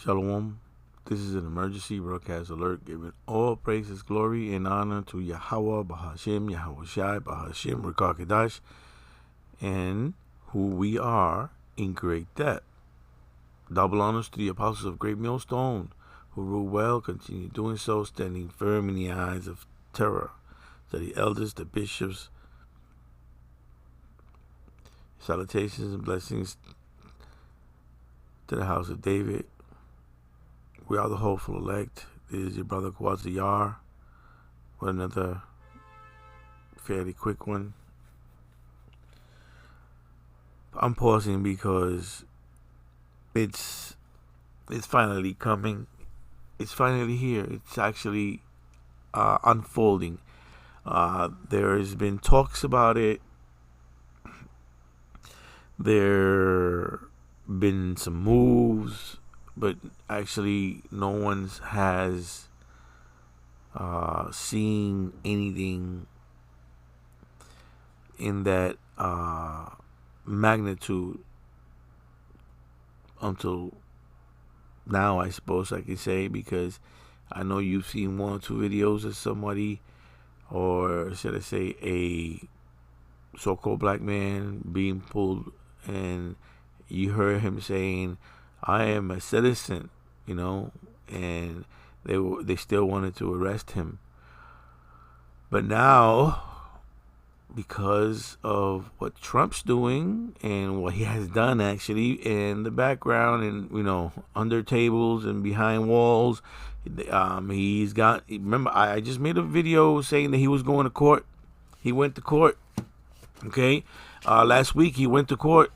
Shalom. This is an emergency broadcast alert giving all praises, glory, and honor to Yahweh, Bahashim, Yahweh Shai, Bahashim, Rekakadash, and who we are in great debt. Double honors to the apostles of Great Millstone, who rule well, continue doing so, standing firm in the eyes of terror. To the elders, the bishops, salutations and blessings to the house of David. We are the hopeful elect. This is your brother Kwaziyar with another fairly quick one. I'm pausing because it's finally coming. It's finally here. It's actually unfolding. There has been talks about it. There been some moves, but actually no one has seen anything in that magnitude until now, I suppose I can say, because I know you've seen one or two videos of somebody, or should I say a so-called black man being pulled, and you heard him saying, I am a citizen, and they still wanted to arrest him. But now, because of what Trump's doing and what he has done actually in the background and, under tables and behind walls, he's got, remember, I just made a video saying that he was going to court. He went to court. Okay. Last week he went to court.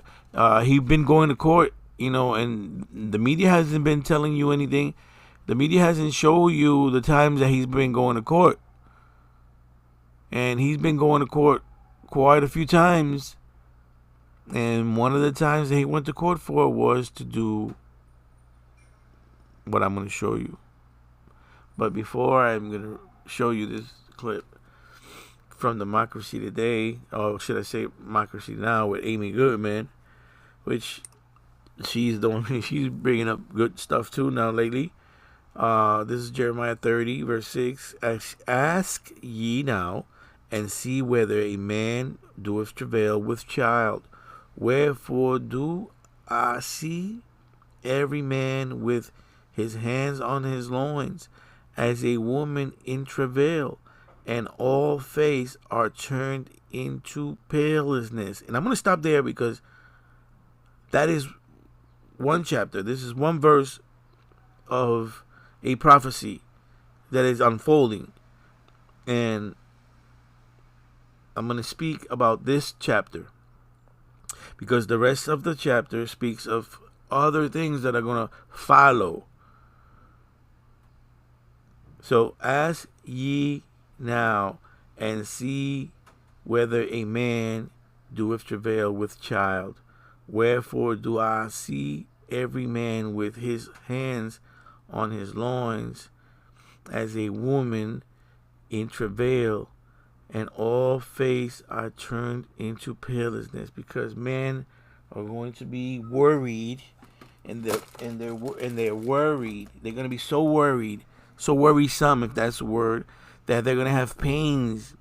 He's been going to court. And the media hasn't been telling you anything. The media hasn't shown you the times that he's been going to court. And he's been going to court quite a few times. And one of the times that he went to court for was to do what I'm going to show you. But before I'm going to show you this clip from Democracy Today, or should I say Democracy Now, with Amy Goodman, which she's bringing up good stuff too now lately. This is Jeremiah 30 verse 6. Ask ye now and see whether a man doeth travail with child. Wherefore do I see every man with his hands on his loins, as a woman in travail, and all face are turned into palelessness. And I'm going to stop there because that is one chapter. This is one verse of a prophecy that is unfolding. And I'm going to speak about this chapter because the rest of the chapter speaks of other things that are going to follow. So ask ye now and see whether a man doeth travail with child. Wherefore do I see every man with his hands on his loins, as a woman in travail, and all face are turned into palelessness, because men are going to be worried, and they're worried. They're going to be so worried, so worrisome, if that's a word, that they're going to have pains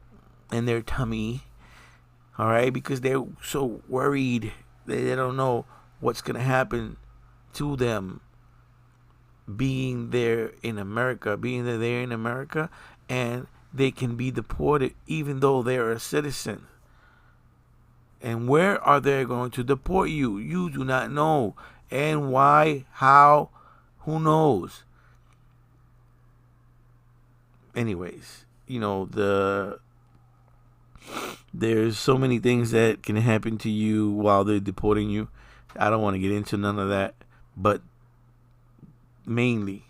in their tummy. All right, because they're so worried. They don't know what's going to happen to them being there in America, and they can be deported even though they're a citizen. And where are they going to deport you? You do not know. And why? How? Who knows? Anyways, there's so many things that can happen to you while they're deporting you. I don't want to get into none of that, but mainly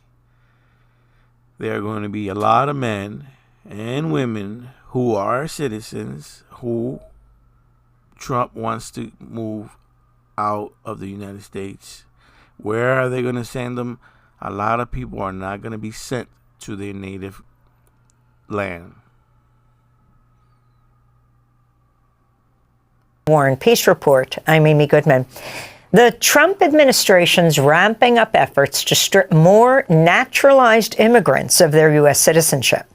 there are going to be a lot of men and women who are citizens who Trump wants to move out of the United States. Where are they going to send them? A lot of people are not going to be sent to their native land. Warren Peace Report. I'm Amy Goodman. The Trump administration's ramping up efforts to strip more naturalized immigrants of their U.S. citizenship.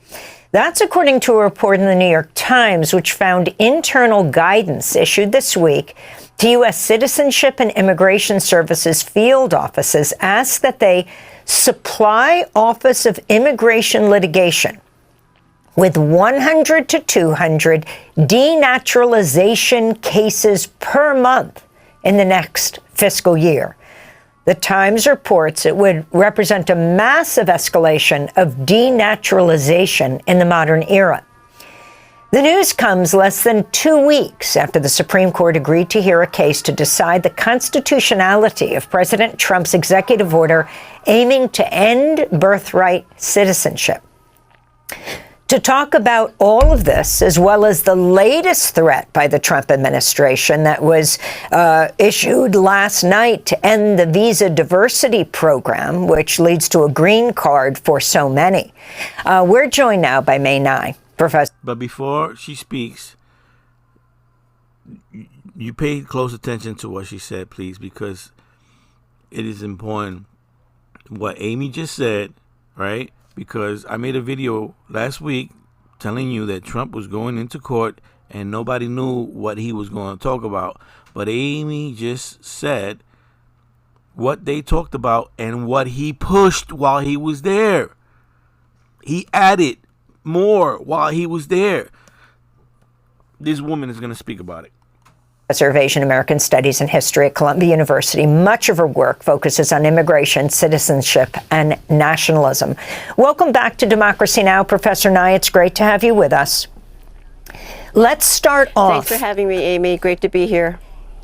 That's according to a report in the New York Times, which found internal guidance issued this week to U.S. Citizenship and Immigration Services field offices asked that they supply Office of Immigration Litigation with 100 to 200 denaturalization cases per month in the next fiscal year. The Times reports it would represent a massive escalation of denaturalization in the modern era. The news comes less than 2 weeks after the Supreme Court agreed to hear a case to decide the constitutionality of President Trump's executive order aiming to end birthright citizenship. To talk about all of this, as well as the latest threat by the Trump administration that was issued last night to end the visa diversity program, which leads to a green card for so many. We're joined now by May Nye, Professor. But before she speaks, you pay close attention to what she said, please, because it is important what Amy just said, right? Because I made a video last week telling you that Trump was going into court and nobody knew what he was going to talk about. But Amy just said what they talked about and what he pushed while he was there. He added more while he was there. This woman is going to speak about it. Professor of Asian American Studies and History at Columbia University. Much of her work focuses on immigration, citizenship, and nationalism. Welcome back to Democracy Now!, Professor Nye. It's great to have you with us. Let's start off. Thanks for having me, Amy. Great to be here.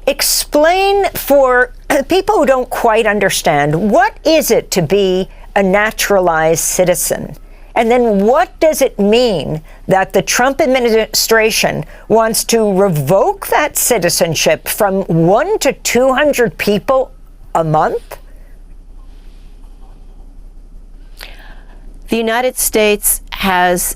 Explain for people who don't quite understand, what is it to be a naturalized citizen? And then what does it mean that the Trump administration wants to revoke that citizenship from 1 to 200 people a month? The United States has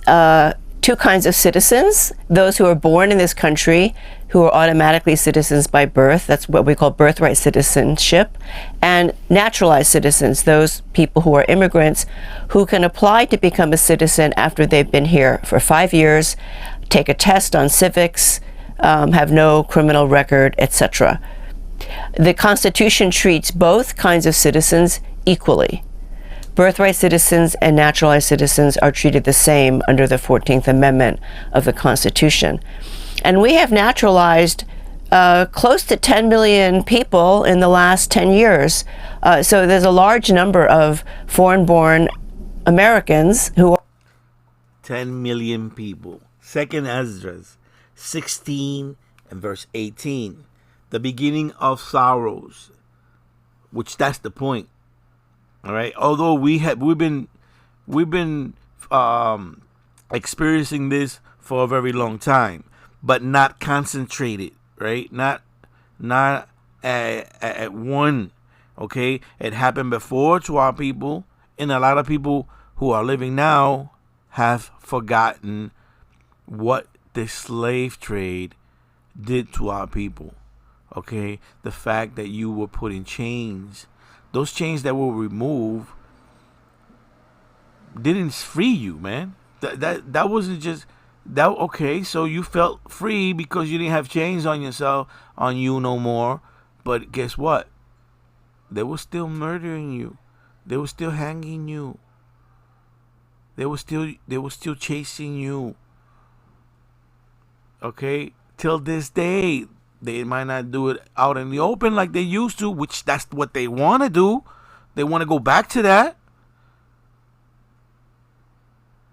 two kinds of citizens: those who are born in this country, who are automatically citizens by birth. That's what we call birthright citizenship. And naturalized citizens, those people who are immigrants who can apply to become a citizen after they've been here for 5 years, take a test on civics, have no criminal record, etc. The Constitution treats both kinds of citizens equally. Birthright citizens and naturalized citizens are treated the same under the 14th Amendment of the Constitution. And we have naturalized close to 10 million people in the last 10 years. So there's a large number of foreign-born Americans who are 10 million people. Second Esdras 16 and verse 18. The beginning of sorrows, which that's the point. All right. Although we've been experiencing this for a very long time, but not concentrated, right? Not at one. Okay, it happened before to our people, and a lot of people who are living now have forgotten what the slave trade did to our people. Okay, the fact that you were put in chains, those chains that were removed didn't free you, man. That wasn't just that. Okay, so you felt free because you didn't have chains on you no more. But guess what? They were still murdering you. They were still hanging you. They were still chasing you. Okay, till this day, they might not do it out in the open like they used to, which that's what they want to do. They want to go back to that.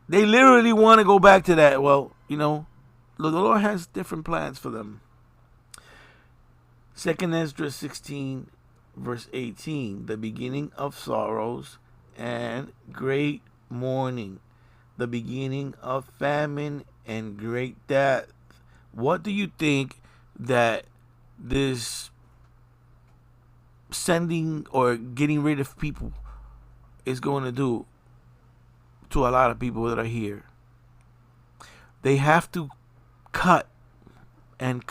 They literally want to go back to that. Well, you know, the Lord has different plans for them. Second Esdras 16, verse 18, the beginning of sorrows and great mourning, the beginning of famine and great death. What do you think that this sending or getting rid of people is going to do to a lot of people that are here? They have to cut and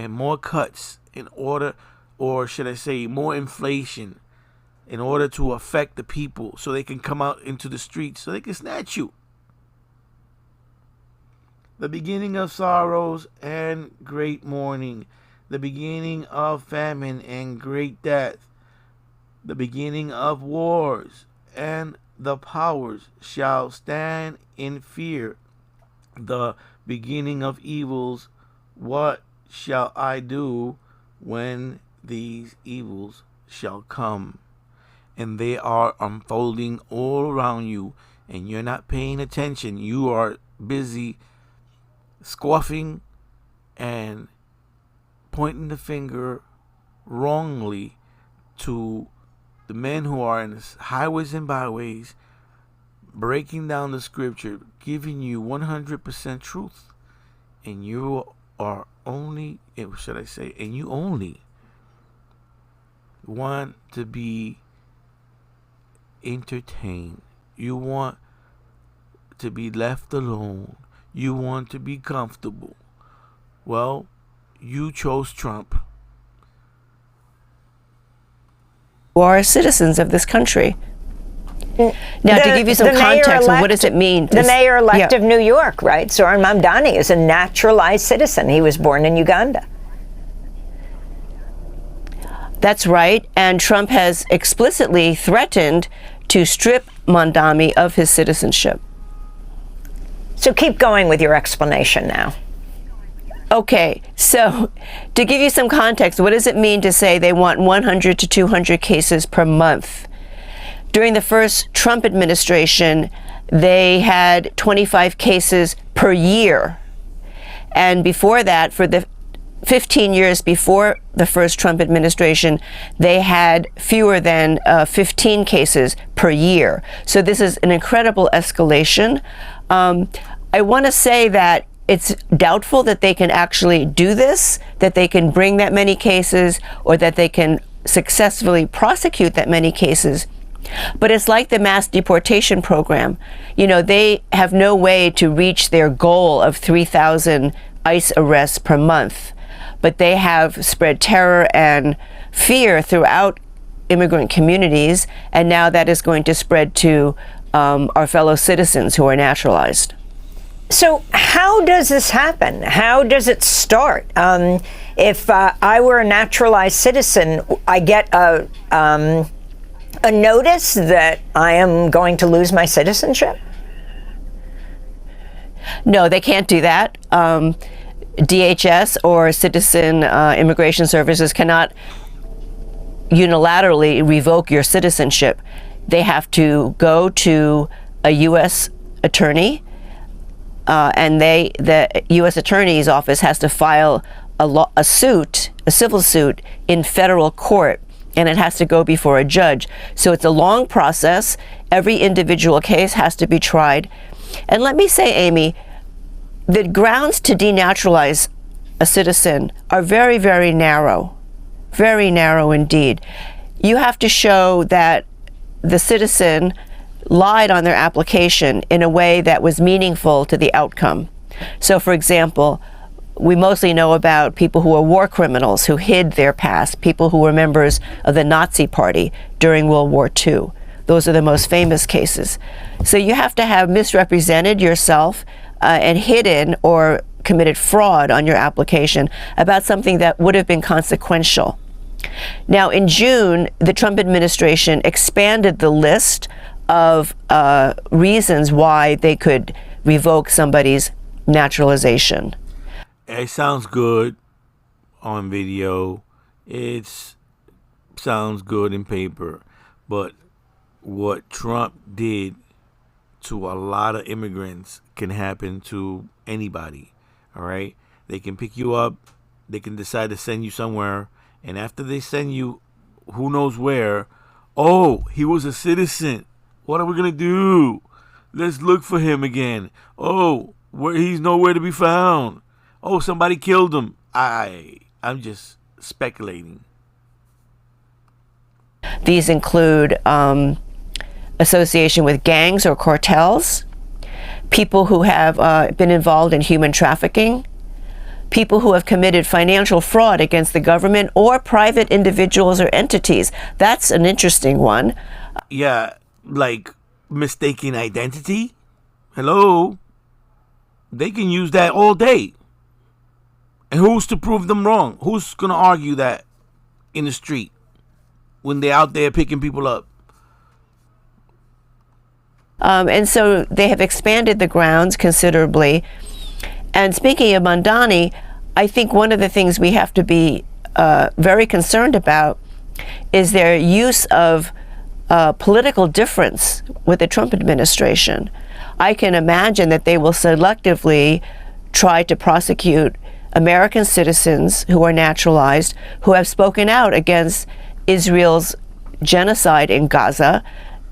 more cuts in order or should I say more inflation, in order to affect the people so they can come out into the streets so they can snatch you. The beginning of sorrows and great mourning, the beginning of famine and great death, the beginning of wars, and the powers shall stand in fear. The beginning of evils, what shall I do when these evils shall come? And they are unfolding all around you, and you're not paying attention. You are busy scoffing and pointing the finger wrongly to the men who are in the highways and byways, breaking down the scripture, giving you 100% truth. And you are only, should I say, and you only want to be entertained. You want to be left alone. You want to be comfortable. Well, you chose Trump. Who are citizens of this country. Now, to give you some context, what does it mean? The mayor-elect of New York, right? Zohran Mamdani is a naturalized citizen. He was born in Uganda. That's right. And Trump has explicitly threatened to strip Mamdani of his citizenship. So keep going with your explanation now. Okay, so to give you some context, what does it mean to say they want 100 to 200 cases per month? During the first Trump administration, they had 25 cases per year. And before that, for the 15 years before the first Trump administration, they had fewer than 15 cases per year. So this is an incredible escalation. I want to say that it's doubtful that they can actually do this, that they can bring that many cases, or that they can successfully prosecute that many cases. But it's like the mass deportation program. You know, they have no way to reach their goal of 3,000 ICE arrests per month. But they have spread terror and fear throughout immigrant communities, and now that is going to spread to our fellow citizens who are naturalized. So how does this happen? How does it start? If I were a naturalized citizen, I get a notice that I am going to lose my citizenship? No, they can't do that. DHS or Citizen Immigration Services cannot unilaterally revoke your citizenship. They have to go to a U.S. attorney, and the U.S. Attorney's Office has to file a civil suit in federal court, and it has to go before a judge. So it's a long process. Every individual case has to be tried. And let me say, Amy, the grounds to denaturalize a citizen are very, very narrow indeed. You have to show that the citizen lied on their application in a way that was meaningful to the outcome. So, for example, we mostly know about people who are war criminals who hid their past, people who were members of the Nazi Party during World War II. Those are the most famous cases. So you have to have misrepresented yourself and hidden or committed fraud on your application about something that would have been consequential. Now, in June, the Trump administration expanded the list of reasons why they could revoke somebody's naturalization. It sounds good on video. It sounds good in paper. But what Trump did to a lot of immigrants can happen to anybody. All right? They can pick you up. They can decide to send you somewhere. And after they send you who knows where, oh, he was a citizen. What are we going to do? Let's look for him again. Oh, he's nowhere to be found. Oh, somebody killed him. I'm just speculating. These include association with gangs or cartels, people who have been involved in human trafficking, people who have committed financial fraud against the government or private individuals or entities. That's an interesting one. Yeah, like mistaken identity. Hello? They can use that all day. And who's to prove them wrong? Who's going to argue that in the street when they're out there picking people up? And so they have expanded the grounds considerably. And speaking of Mamdani, I think one of the things we have to be very concerned about is their use of political difference with the Trump administration. I can imagine that they will selectively try to prosecute American citizens who are naturalized, who have spoken out against Israel's genocide in Gaza.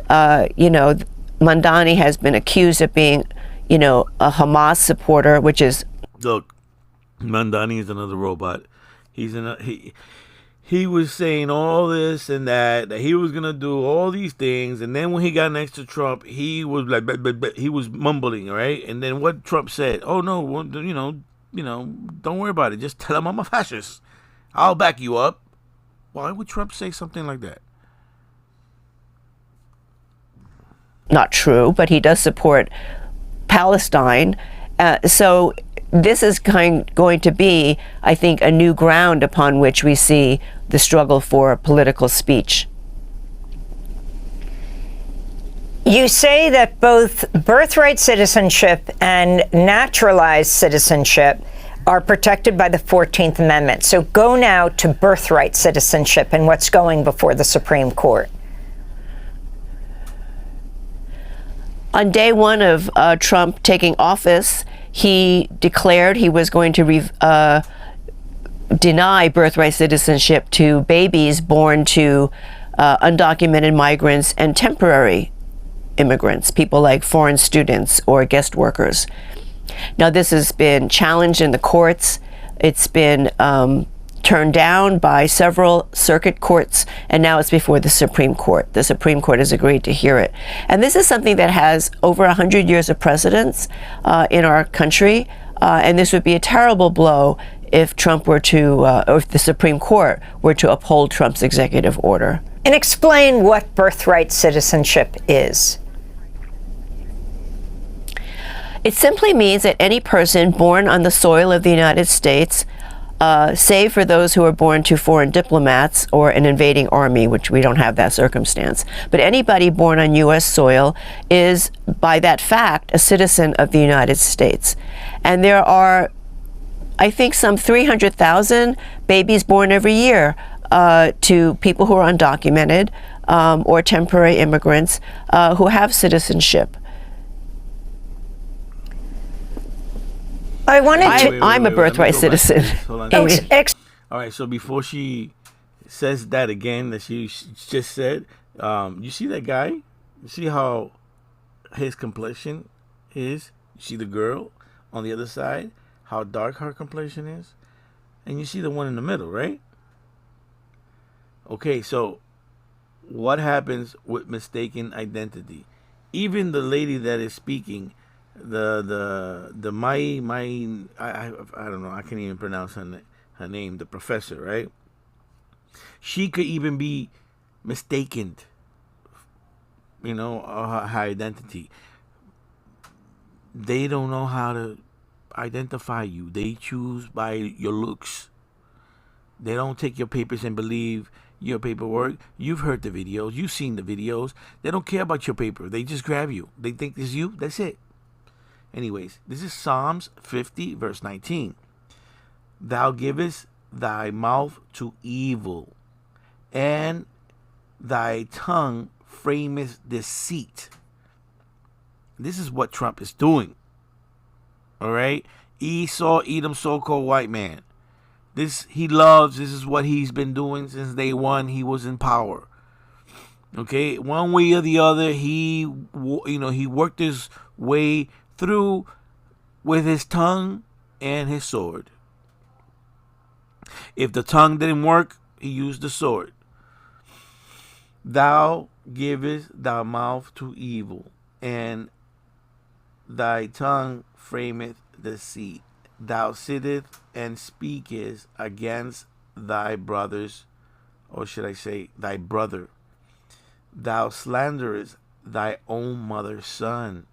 Mamdani has been accused of being, a Hamas supporter, which is... Look, Mamdani is another robot. He was saying all this and that he was gonna do all these things, and then when he got next to Trump, he was like, he was mumbling, right? And then what Trump said? Oh no, don't worry about it. Just tell him I'm a fascist. I'll back you up. Why would Trump say something like that? Not true, but he does support Palestine. So this is going to be, I think, a new ground upon which we see the struggle for political speech. You say that both birthright citizenship and naturalized citizenship are protected by the 14th Amendment. So go now to birthright citizenship and what's going before the Supreme Court. On day one of Trump taking office, he declared he was going to deny birthright citizenship to babies born to undocumented migrants and temporary immigrants, people like foreign students or guest workers. Now, this has been challenged in the courts. It's been turned down by several circuit courts, and now it's before the Supreme Court. The Supreme Court has agreed to hear it. And this is something that has over 100 years of precedence in our country, and this would be a terrible blow if Trump were to, or if the Supreme Court were to uphold Trump's executive order. And explain what birthright citizenship is. It simply means that any person born on the soil of the United States, save for those who are born to foreign diplomats or an invading army, which we don't have that circumstance, but anybody born on U.S. soil is, by that fact, a citizen of the United States. And there are, I think, some 300,000 babies born every year to people who are undocumented or temporary immigrants who have citizenship. I wanted to... I'm a birthright citizen. Hold on. All right, so before she says that again that she just said, you see that guy? You see how his complexion is? You see the girl on the other side? How dark her complexion is? And you see the one in the middle, right? Okay, so what happens with mistaken identity? Even the lady that is speaking, I don't know, I can't even pronounce her name, the professor, right? She could even be mistaken, her identity. They don't know how to identify you. They choose by your looks. They don't take your papers and believe your paperwork. You've heard the videos. You've seen the videos. They don't care about your paper. They just grab you. They think it's you. That's it. Anyways, this is Psalms 50, verse 19. Thou givest thy mouth to evil, and thy tongue frameth deceit. This is what Trump is doing. All right? Esau, Edom, so-called white man. This is what he's been doing since day one he was in power. Okay? One way or the other, he worked his way through with his tongue and his sword. If the tongue didn't work, he used the sword. Thou givest thy mouth to evil, and thy tongue frameth deceit. thou sittest and speakest against thy brothers, or should I say thy brother. Thou slanderest thy own mother's son.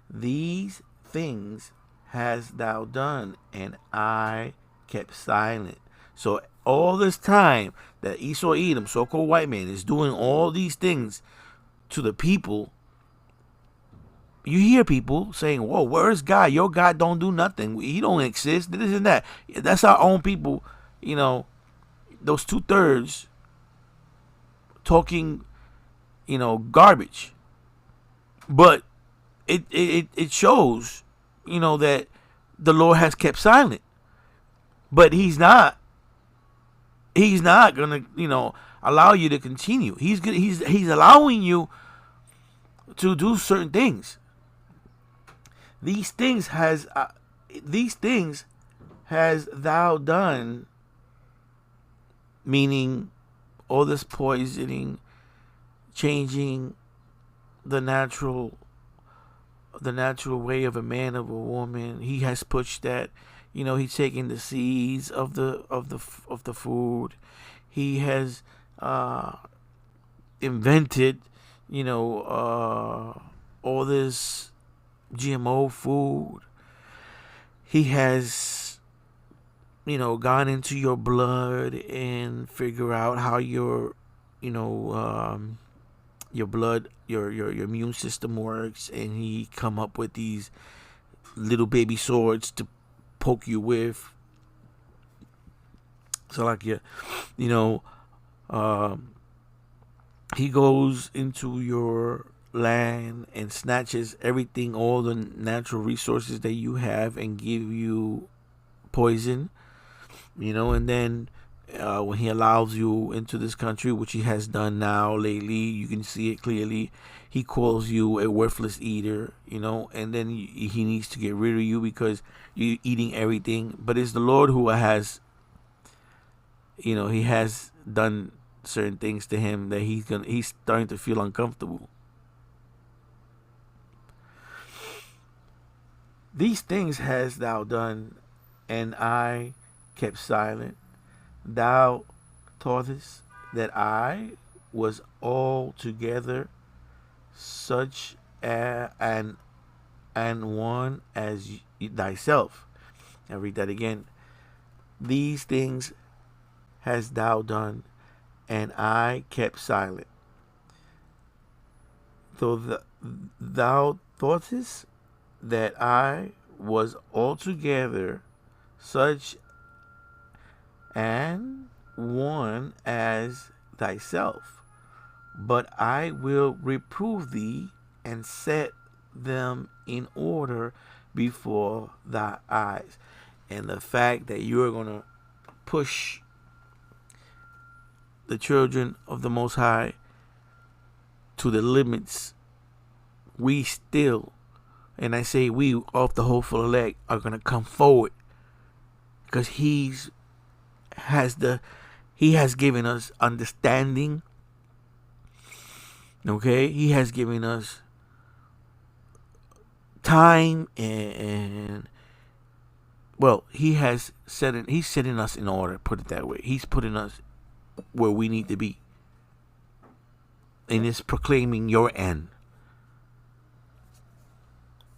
These things hast thou done, and I kept silent. So all this time that Esau Edom, so-called white man, is doing all these things to the people, you hear people saying, whoa, where's God? Your God don't do nothing. He don't exist. This and that. That's our own people, those 2/3 talking, garbage. But it shows, that the Lord has kept silent. But he's not gonna, allow you to continue. He's allowing you to do certain things. These things has thou done, meaning all this poisoning, changing the natural way of a man, of a woman. He has pushed that. He's taking the seeds of the food. He has invented, all this GMO food. He has, gone into your blood and figure out how your blood, your immune system works, and he come up with these little baby swords to poke you with. So like he goes into your land and snatches everything, all the natural resources that you have, and give you poison, and then when he allows you into this country, which he has done now lately, you can see it clearly. He calls you a worthless eater, and then he needs to get rid of you because you're eating everything. But it's the Lord who has, he has done certain things to him that he's starting to feel uncomfortable. These things hast thou done, and I kept silent. Thou thoughtest that I was altogether such an one as thyself. I read that again. These things hast thou done, and I kept silent. Though thou thoughtest that I was altogether such an one as thyself, but I will reprove thee and set them in order before thy eyes. And the fact that you're going to push the children of the Most High to the limits, we still, and I say we, off the whole full elect, are going to come forward, because he has given us understanding. Okay, he has given us time, and well, he's setting us in order, put it that way. He's putting us where we need to be, and it's proclaiming your end.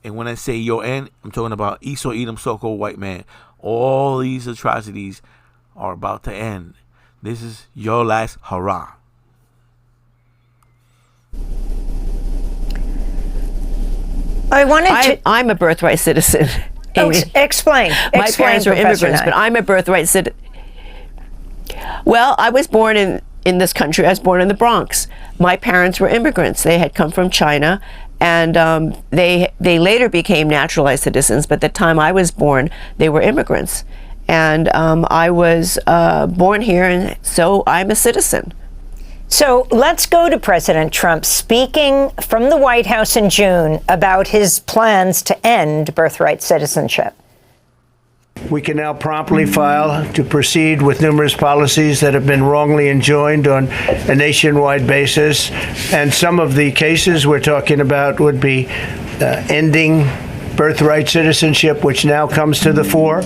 And when I say your end, I'm talking about Esau Edom, so-called white man. All these atrocities are about to end. This is your last hurrah. I'm a birthright citizen. Explain. My parents were immigrants, but I'm a birthright citizen. Well, I was born in this country. I was born in the Bronx. My parents were immigrants. They had come from China, and they later became naturalized citizens. But the time I was born, they were immigrants, and I was born here, and so I'm a citizen. So let's go to President Trump speaking from the White House in June about his plans to end birthright citizenship. We can now promptly file to proceed with numerous policies that have been wrongly enjoined on a nationwide basis. And some of the cases we're talking about would be ending birthright citizenship, which now comes to the fore,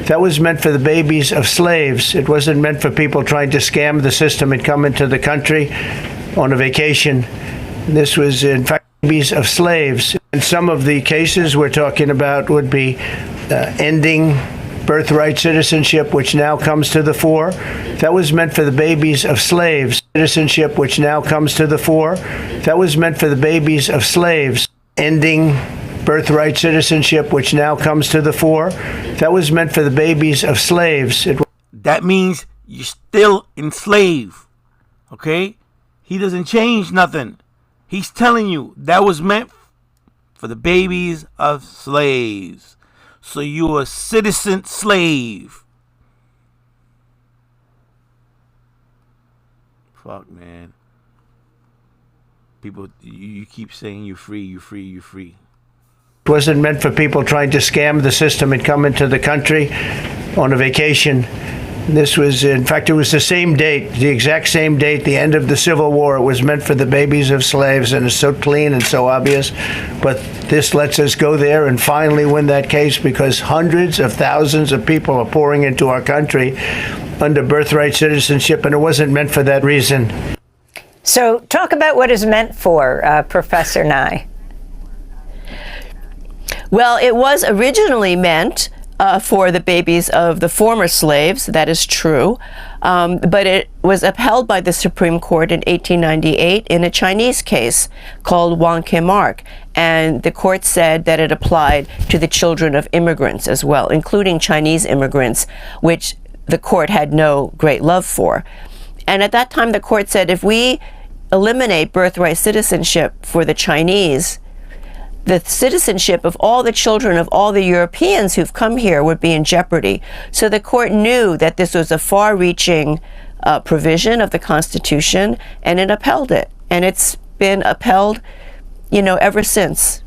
that was meant for the babies of slaves. It wasn't meant for people trying to scam the system and come into the country on a vacation. This was, in fact, babies of slaves. And some of the cases we're talking about would be ending birthright citizenship, which now comes to the fore. That was meant for the babies of slaves. Citizenship, which now comes to the fore. That was meant for the babies of slaves. Ending birthright citizenship, which now comes to the fore. That was meant for the babies of slaves. That means you're still enslaved. Okay? He doesn't change nothing. He's telling you that was meant for the babies of slaves. So you're a citizen slave. Fuck, man. People, you keep saying you're free, you're free, you're free. It wasn't meant for people trying to scam the system and come into the country on a vacation. This was, in fact, it was the same date, the exact same date, the end of the Civil War. It was meant for the babies of slaves, and it's so clean and so obvious. But this lets us go there and finally win that case, because hundreds of thousands of people are pouring into our country under birthright citizenship, and it wasn't meant for that reason. So talk about what it's meant for, Professor Nye. Well, it was originally meant for the babies of the former slaves. That is true. But it was upheld by the Supreme Court in 1898 in a Chinese case called Wang Kim-ark. And the court said that it applied to the children of immigrants as well, including Chinese immigrants, which the court had no great love for. And at that time, the court said, if we eliminate birthright citizenship for the Chinese, the citizenship of all the children of all the Europeans who've come here would be in jeopardy. So the court knew that this was a far-reaching provision of the Constitution, and it upheld it. And it's been upheld, ever since.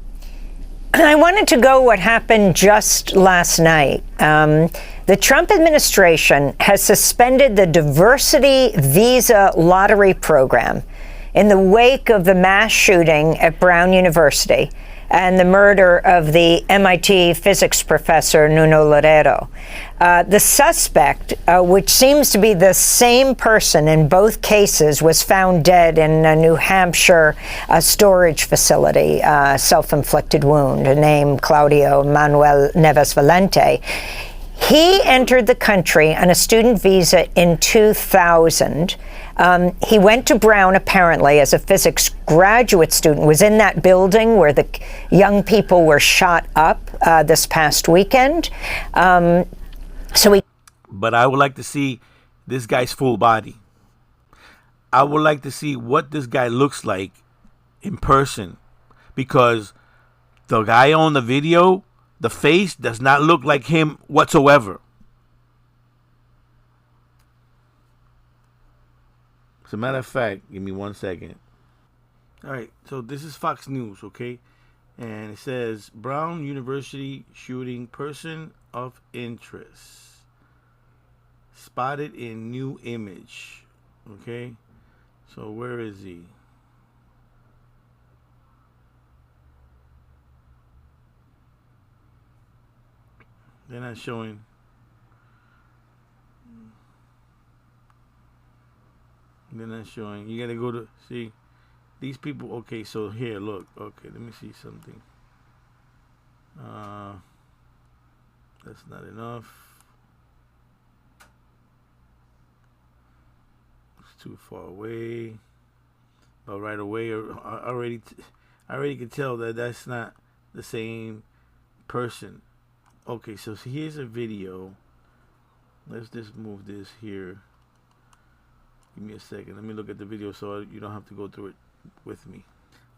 I wanted to go what happened just last night. The Trump administration has suspended the diversity visa lottery program in the wake of the mass shooting at Brown University and the murder of the MIT physics professor Nuno Loureiro. The suspect, which seems to be the same person in both cases, was found dead in a New Hampshire storage facility, self-inflicted wound, named Claudio Manuel Neves Valente. He entered the country on a student visa in 2000. He went to Brown apparently as a physics graduate student, was in that building where the young people were shot up this past weekend. But I would like to see this guy's full body. I would like to see what this guy looks like in person, because the guy on the video, the face does not look like him whatsoever. As a matter of fact, give me 1 second. All right, so this is Fox News, okay? And it says, Brown University shooting, person of interest spotted in new image, okay? So where is he? They're not showing. They're not showing. You gotta go to see these people. Okay, so here, look. Okay, let me see something. That's not enough. It's too far away. But right away, I already could tell that that's not the same person. Okay, so here's a video. Let's just move this here. Give me a second. Let me look at the video so you don't have to go through it with me.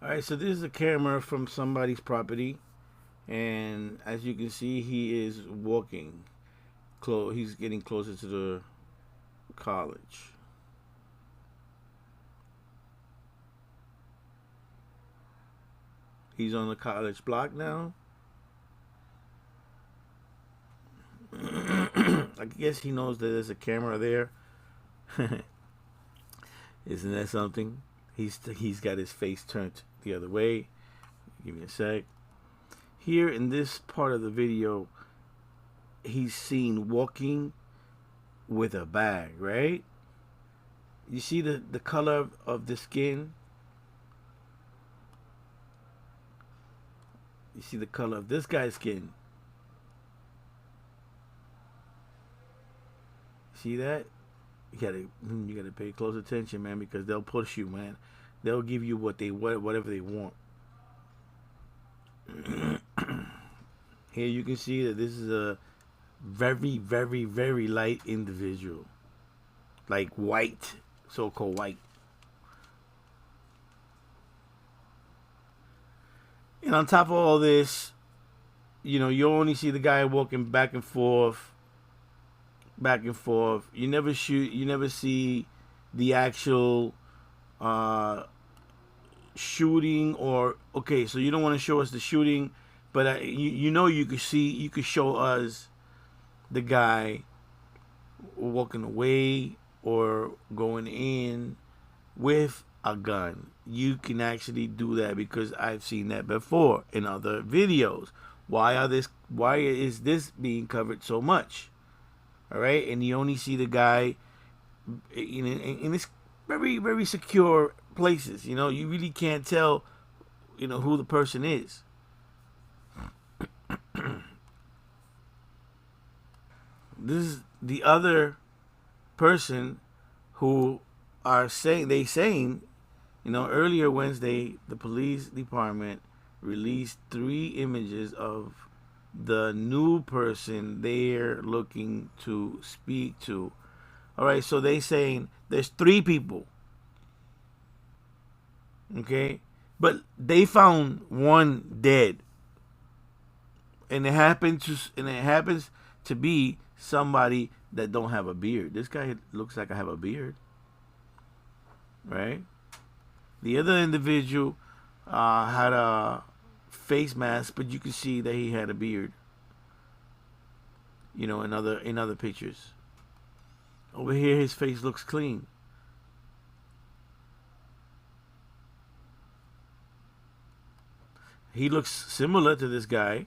All right, so this is a camera from somebody's property. And as you can see, he is walking. He's getting closer to the college. He's on the college block now. I guess he knows that there's a camera there. Isn't that something? He's got his face turned the other way. Give me a sec. here in this part of the video, he's seen walking with a bag, right? You see the color of the skin? You see the color of this guy's skin? See that? You gotta pay close attention, man, because they'll push you, man. They'll give you whatever they want. Here you can see that this is a very, very, very light individual. Like white, so-called white. And on top of all this, you know, you only see the guy walking back and forth. Back and forth. You never see the actual shooting, or okay, so you don't want to show us the shooting, but you could show us the guy walking away or going in with a gun. You can actually do that because I've seen that before in other videos. Why is this being covered so much? All right, and you only see the guy in this very, very secure places. You know, you really can't tell, you know, who the person is. This is the other person who are saying, you know, earlier Wednesday, the police department released 3 images of the new person they're looking to speak to. All right, so they saying there's 3 people. Okay, but they found one dead, and it happens to be somebody that don't have a beard. This guy looks like I have a beard, right? The other individual had a face mask, but you could see that he had a beard. You know, in other pictures. Over here, his face looks clean. He looks similar to this guy,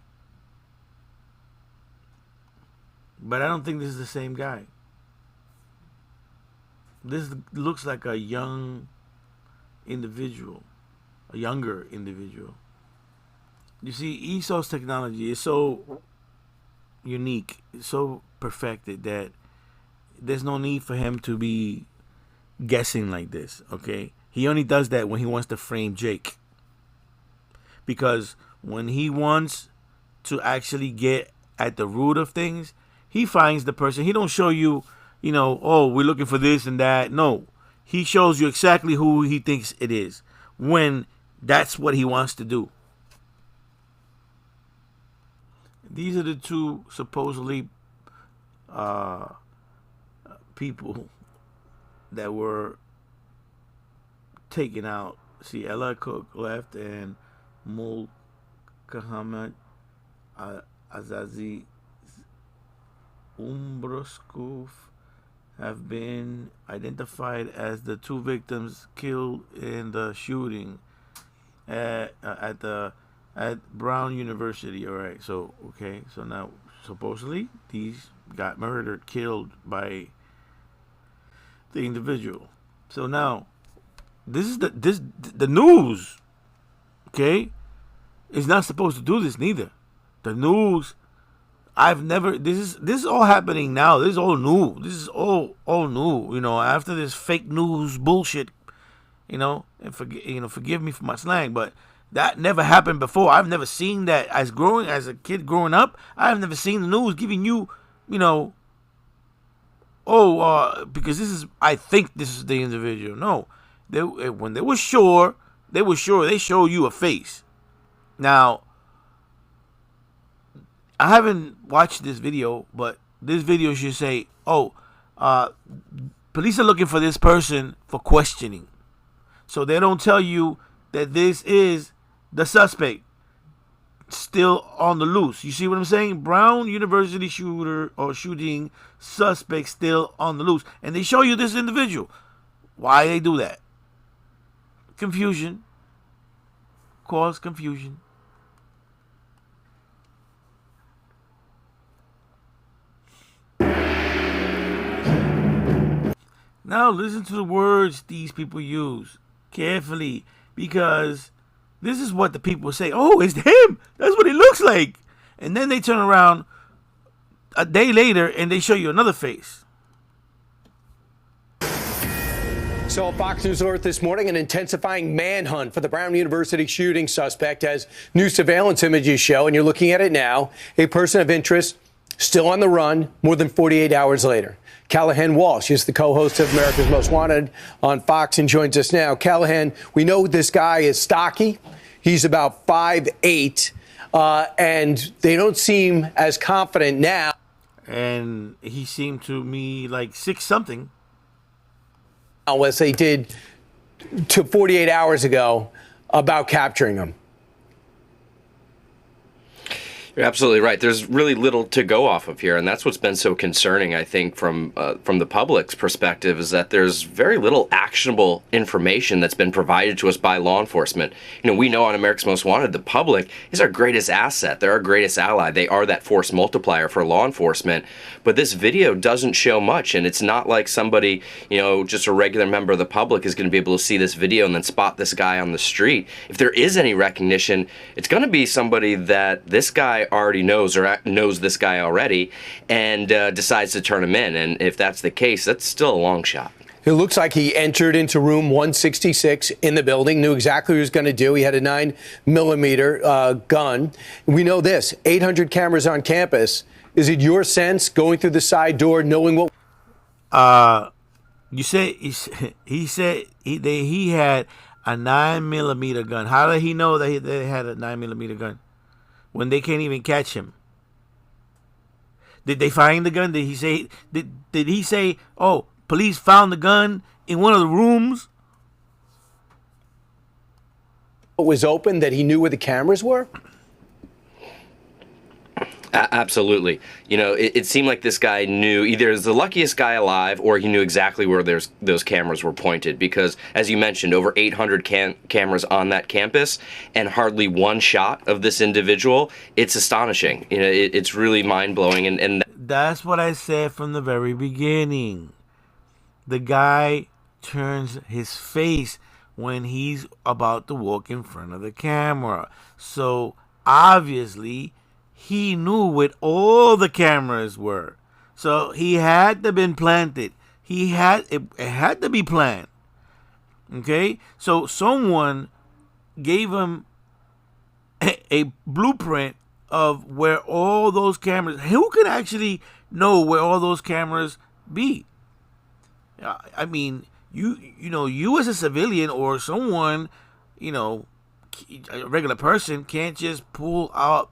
but I don't think this is the same guy. This looks like a young individual, a younger individual. You see, Esau's technology is so unique, so perfected that there's no need for him to be guessing like this, okay? He only does that when he wants to frame Jake. Because when he wants to actually get at the root of things, he finds the person. He don't show you, you know, oh, we're looking for this and that. No, he shows you exactly who he thinks it is when that's what he wants to do. These are the 2 supposedly people that were taken out. See, Ella Cook left, and Mulkahamed Azazi Umbroskov have been identified as the 2 victims killed in the shooting at Brown University. All right, so okay, so now supposedly these got murdered, killed by the individual. So now this is the news. Okay, is not supposed to do this neither. The news, this is all happening now. This is all new. This is all new. You know, after this fake news bullshit, you know, and forgive me for my slang, but that never happened before. I've never seen that as a kid growing up. I've never seen the news giving you, you know, because I think this is the individual. No, when they were sure. They show you a face. Now, I haven't watched this video, but this video should say, police are looking for this person for questioning. So they don't tell you that this is the suspect still on the loose. You see what I'm saying? Brown University shooting suspect still on the loose. And they show you this individual. Why they do that? Confusion. Cause confusion. Now listen to the words these people use carefully, because this is what the people say. Oh, it's him. That's what he looks like. And then they turn around a day later and they show you another face. So Fox News Earth this morning, an intensifying manhunt for the Brown University shooting suspect, as new surveillance images show, and you're looking at it now. A person of interest still on the run more than 48 hours later. Callahan Walsh is the co-host of America's Most Wanted on Fox and joins us now. Callahan, we know this guy is stocky. He's about 5'8", and they don't seem as confident now. And he seemed to me like 6 something. As they did to 48 hours ago about capturing him. You're absolutely right. There's really little to go off of here, and that's what's been so concerning, I think, from the public's perspective, is that there's very little actionable information that's been provided to us by law enforcement. You know, we know on America's Most Wanted, the public is our greatest asset. They're our greatest ally. They are that force multiplier for law enforcement. But this video doesn't show much, and it's not like somebody, you know, just a regular member of the public is going to be able to see this video and then spot this guy on the street. If there is any recognition, it's going to be somebody that this guy already knows, or knows this guy already, and decides to turn him in. And if that's the case, that's still a long shot. It looks like he entered into room 166 in the building, knew exactly what he was going to do. He had a 9mm gun. We know this, 800 cameras on campus. Is it your sense, going through the side door, knowing what? You say he said he had a 9mm gun. How did he know that they had a 9mm gun when they can't even catch him? Did they find the gun? Did he say? Did he say? Oh, police found the gun in one of the rooms. It was open, that he knew where the cameras were? Absolutely. You know, it seemed like this guy knew, either is the luckiest guy alive, or he knew exactly where those cameras were pointed. Because, as you mentioned, over 800 cameras on that campus, and hardly one shot of this individual. It's astonishing. You know, it's really mind-blowing. And that's what I said from the very beginning. The guy turns his face when he's about to walk in front of the camera. So, obviously, he knew what all the cameras were. So he had to been planted. It had to be planned. Okay? So someone gave him a blueprint of where all those cameras, who can actually know where all those cameras be? I mean, you as a civilian, or someone, a regular person, can't just pull out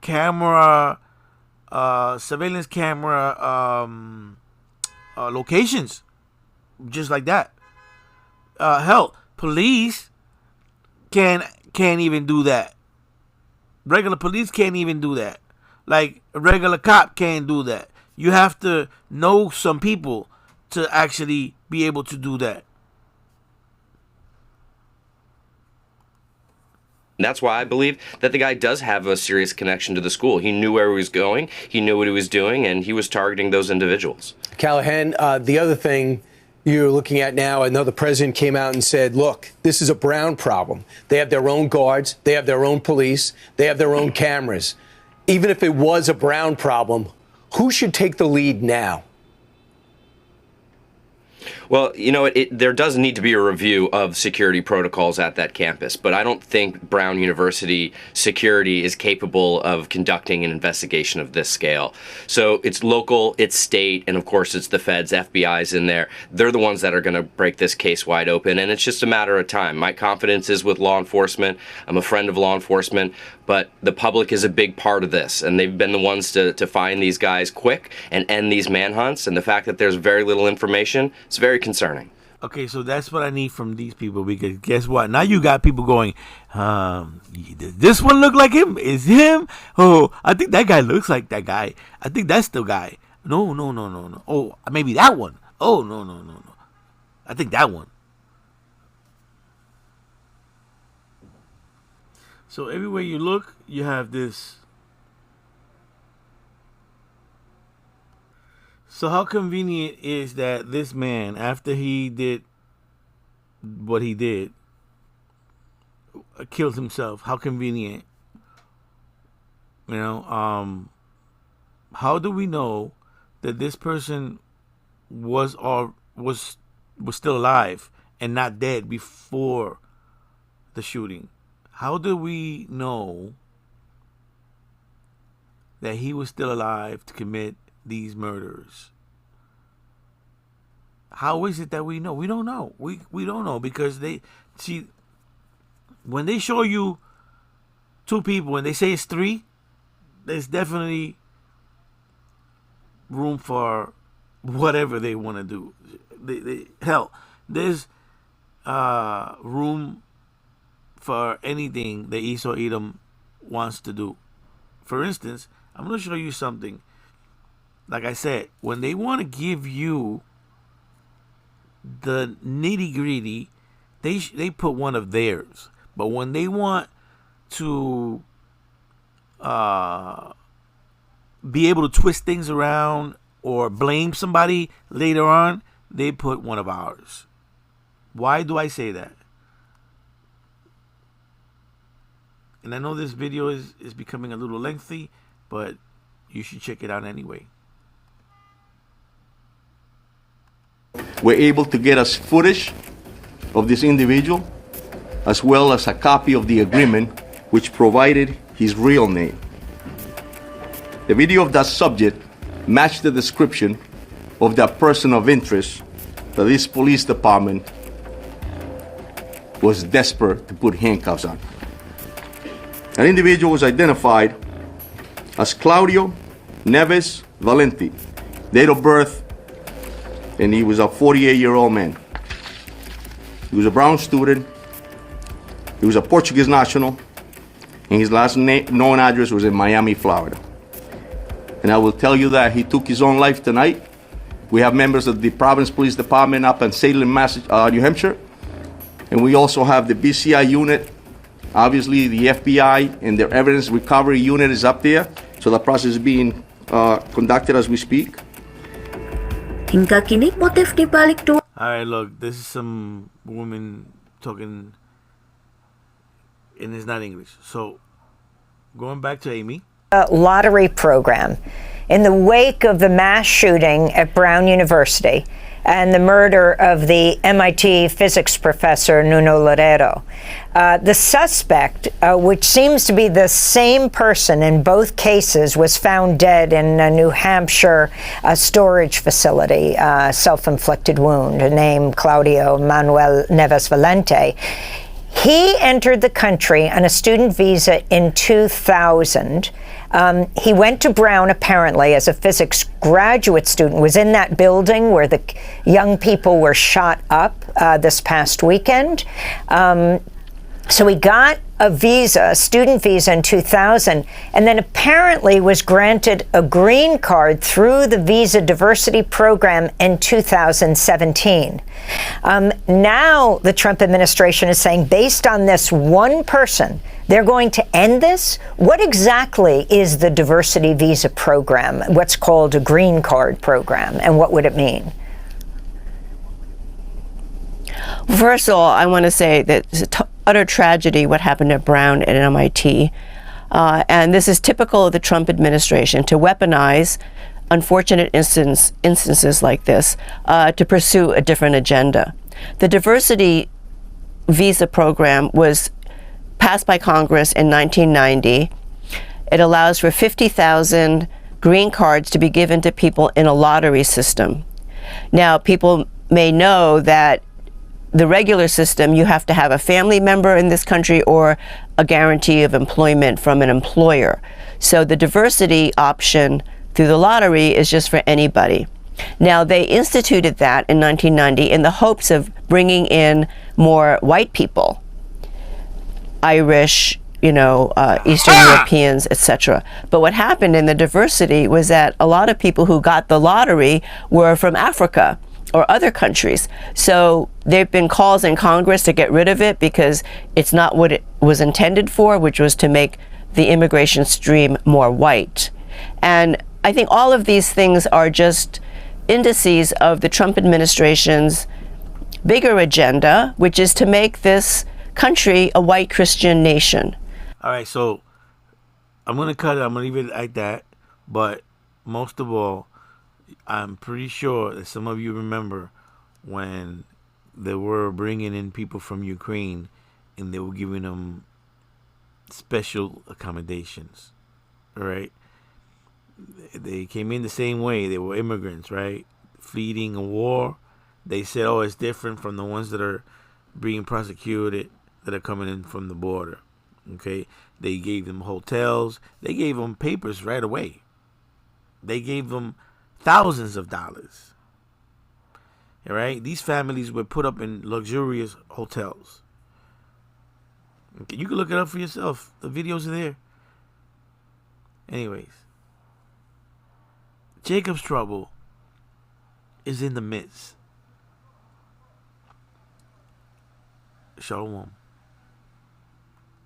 camera, surveillance camera locations just like that. Hell, police can't even do that. Regular police can't even do that. Like, a regular cop can't do that. You have to know some people to actually be able to do that. that's why I believe that the guy does have a serious connection to the school. He knew where he was going, he knew what he was doing, and he was targeting those individuals. Callahan, the other thing you're looking at now, I know the president came out and said, look, this is a Brown problem. They have their own guards, they have their own police, they have their own cameras. Even if it was a Brown problem, who should take the lead now? Well, there does need to be a review of security protocols at that campus, but I don't think Brown University security is capable of conducting an investigation of this scale. So it's local, it's state, and of course it's the feds, FBI's in there. They're the ones that are going to break this case wide open, and it's just a matter of time. My confidence is with law enforcement. I'm a friend of law enforcement, but the public is a big part of this, and they've been the ones to find these guys quick and end these manhunts, and the fact that there's very little information, it's very concerning. Okay, so that's what I need from these people, because guess what? Now you got people going, does this one look like him? Is him? Oh, I think that guy looks like that guy. I think that's the guy. No. Oh, maybe that one. Oh, no. I think that one. So everywhere you look, you have this So how convenient is that this man, after he did what he did, killed himself? How convenient. You know, how do we know that this person was still alive and not dead before the shooting? How do we know that he was still alive to commit these murders? How is it that we know? We don't know. We don't know, because they see, when they show you two people and they say it's three, there's definitely room for whatever they want to do. Hell, there's room for anything that Esau-Edom wants to do. For instance, I'm going to show you something. Like I said, when they want to give you the nitty-gritty, they put one of theirs. But when they want to be able to twist things around or blame somebody later on, they put one of ours. Why do I say that? And I know this video is becoming a little lengthy, but you should check it out anyway. We're able to get us footage of this individual, as well as a copy of the agreement which provided his real name. The video of that subject matched the description of that person of interest that this police department was desperate to put handcuffs on. That individual was identified as Claudio Neves Valenti, date of birth, and he was a 48-year-old man. He was a Brown student, he was a Portuguese national, and his last known address was in Miami, Florida. And I will tell you that he took his own life tonight. We have members of the Providence Police Department up in Salem, New Hampshire, and we also have the BCI unit. Obviously, the FBI and their evidence recovery unit is up there, so the process is being conducted as we speak. Hingga kini motif dibalik dua. Alright, look, this is some woman talking, and it's not English. So, going back to Amy. Lottery program in the wake of the mass shooting at Brown University and the murder of the MIT physics professor Nuno Loureiro. The suspect, which seems to be the same person in both cases, was found dead in a New Hampshire storage facility, self-inflicted wound, named Claudio Manuel Neves Valente. He entered the country on a student visa in 2000. He went to Brown apparently as a physics graduate student, was in that building where the young people were shot up this past weekend. So he got a visa, a student visa in 2000, and then apparently was granted a green card through the visa diversity program in 2017. Now the Trump administration is saying, based on this one person, they're going to end this? What exactly is the diversity visa program, what's called a green card program, and what would it mean? First of all, I want to say that it's an utter tragedy what happened at Brown and MIT. And this is typical of the Trump administration, to weaponize unfortunate instances like this to pursue a different agenda. The diversity visa program was passed by Congress in 1990. It allows for 50,000 green cards to be given to people in a lottery system. Now, people may know that the regular system, you have to have a family member in this country or a guarantee of employment from an employer. So the diversity option through the lottery is just for anybody. Now, they instituted that in 1990 in the hopes of bringing in more white people, Irish, Eastern Europeans, etc. But what happened in the diversity was that a lot of people who got the lottery were from Africa or other countries. So there have been calls in Congress to get rid of it because it's not what it was intended for, which was to make the immigration stream more white. And I think all of these things are just indices of the Trump administration's bigger agenda, which is to make this country a white Christian nation. All right, so I'm going to cut it. I'm going to leave it like that. But most of all, I'm pretty sure that some of you remember when they were bringing in people from Ukraine and they were giving them special accommodations, all right? They came in the same way. They were immigrants, right? Fleeing a war. They said, oh, it's different from the ones that are being prosecuted that are coming in from the border, okay? They gave them hotels. They gave them papers right away. They gave them thousands of dollars. All right? These families were put up in luxurious hotels. Okay, you can look it up for yourself. The videos are there. Anyways, Jacob's trouble is in the midst. Shalom.